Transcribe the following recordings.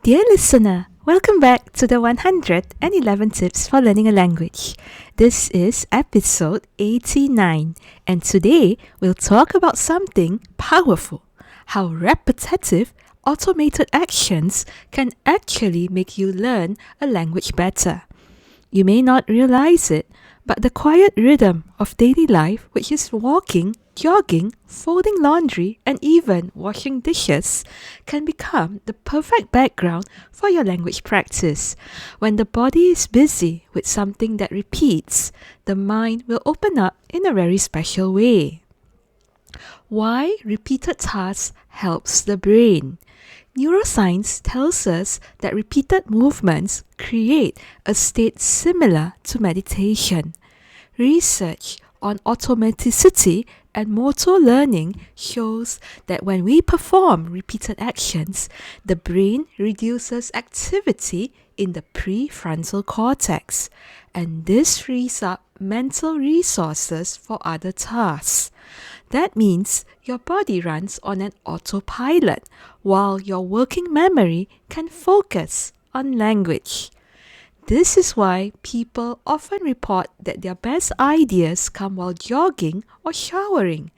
Dear listener, welcome back to the 111 Tips for Learning a Language. This is episode 89, and today we'll talk about something powerful: how repetitive, automated actions can actually make you learn a language better. You may not realize it, but the quiet rhythm of daily life, which is walking, jogging, folding laundry, and even washing dishes, can become the perfect background for your language practice. When the body is busy with something that repeats, the mind will open up in a very special way. Why repeated tasks helps the brain? Neuroscience tells us that repeated movements create a state similar to meditation. Research on automaticity and motor learning shows that when we perform repeated actions, the brain reduces activity in the prefrontal cortex, and this frees up mental resources for other tasks. That means your body runs on an autopilot, while your working memory can focus on language. This is why people often report that their best ideas come while jogging or showering.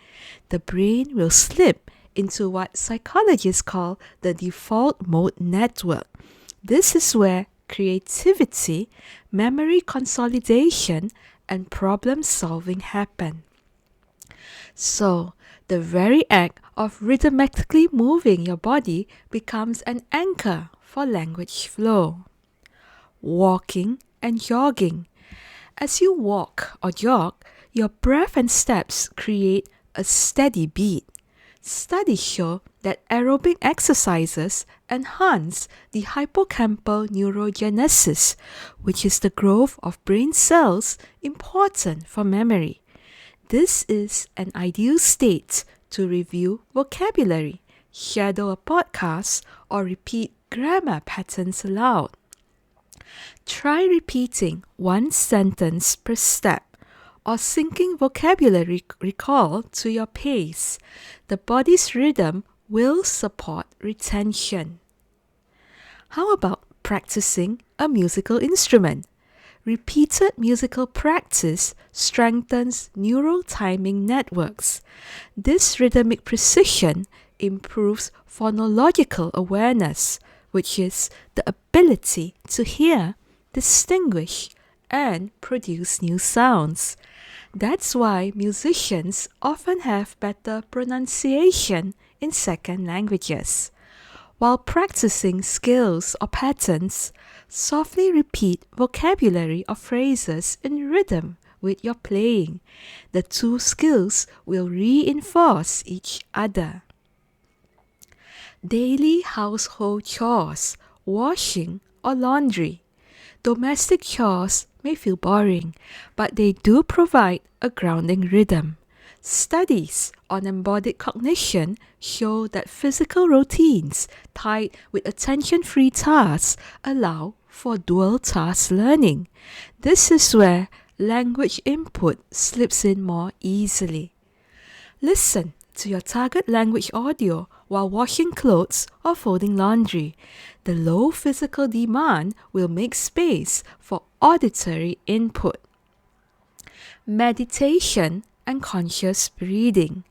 The brain will slip into what psychologists call the default mode network. This is where creativity, memory consolidation, and problem solving happen. So, the very act of rhythmically moving your body becomes an anchor for language flow. Walking and jogging. As you walk or jog, your breath and steps create a steady beat. Studies show that aerobic exercises enhance the hippocampal neurogenesis, which is the growth of brain cells important for memory. This is an ideal state to review vocabulary, shadow a podcast, or repeat grammar patterns aloud. Try repeating one sentence per step or syncing vocabulary recall to your pace. The body's rhythm will support retention. How about practicing a musical instrument? Repeated musical practice strengthens neural timing networks. This rhythmic precision improves phonological awareness, which is the ability to hear, distinguish, and produce new sounds. That's why musicians often have better pronunciation in second languages. While practicing skills or patterns, softly repeat vocabulary or phrases in rhythm with your playing. The two skills will reinforce each other. Daily household chores, washing or laundry. Domestic chores may feel boring, but they do provide a grounding rhythm. Studies on embodied cognition show that physical routines tied with attention-free tasks allow for dual task learning. This is where language input slips in more easily. Listen to your target language audio while washing clothes or folding laundry. The low physical demand will make space for auditory input. Meditation and conscious breathing.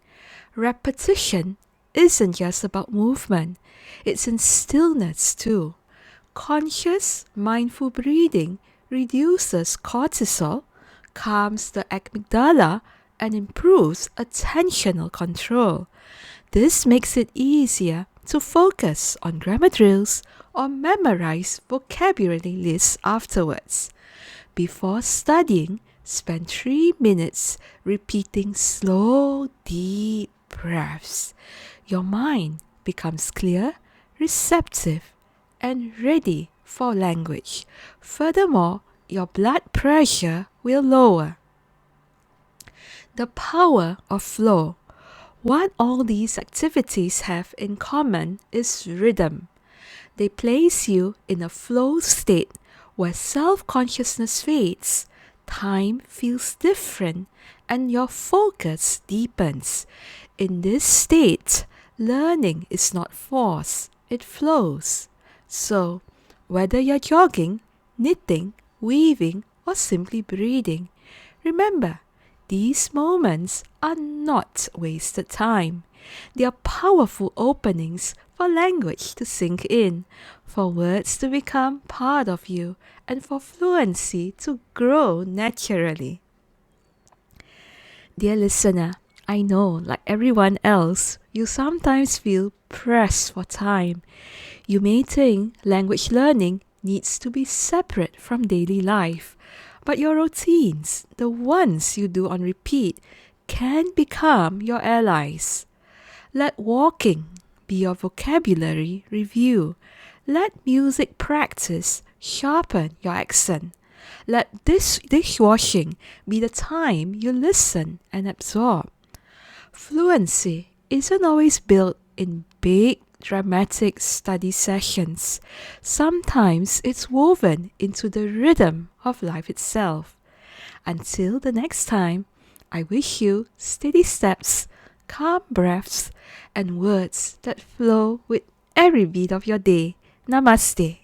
Repetition isn't just about movement, it's in stillness too. Conscious, mindful breathing reduces cortisol, calms the amygdala, and improves attentional control. This makes it easier to focus on grammar drills or memorize vocabulary lists afterwards. Before studying, spend 3 minutes repeating slow, deep breaths. Your mind becomes clear, receptive, and ready for language. Furthermore, your blood pressure will lower. The power of flow. What all these activities have in common is rhythm. They place you in a flow state where self-consciousness fades, time feels different, and your focus deepens. In this state, learning is not forced, it flows. So, whether you're jogging, knitting, weaving, or simply breathing, remember, these moments are not wasted time. They are powerful openings for language to sink in, for words to become part of you, and for fluency to grow naturally. Dear listener, I know, like everyone else, you sometimes feel pressed for time. You may think language learning needs to be separate from daily life, but your routines, the ones you do on repeat, can become your allies. Let walking be your vocabulary review. Let music practice sharpen your accent. Let this dishwashing be the time you listen and absorb. Fluency isn't always built in big, dramatic study sessions. Sometimes it's woven into the rhythm of life itself. Until the next time, I wish you steady steps, calm breaths, and words that flow with every beat of your day. Namaste.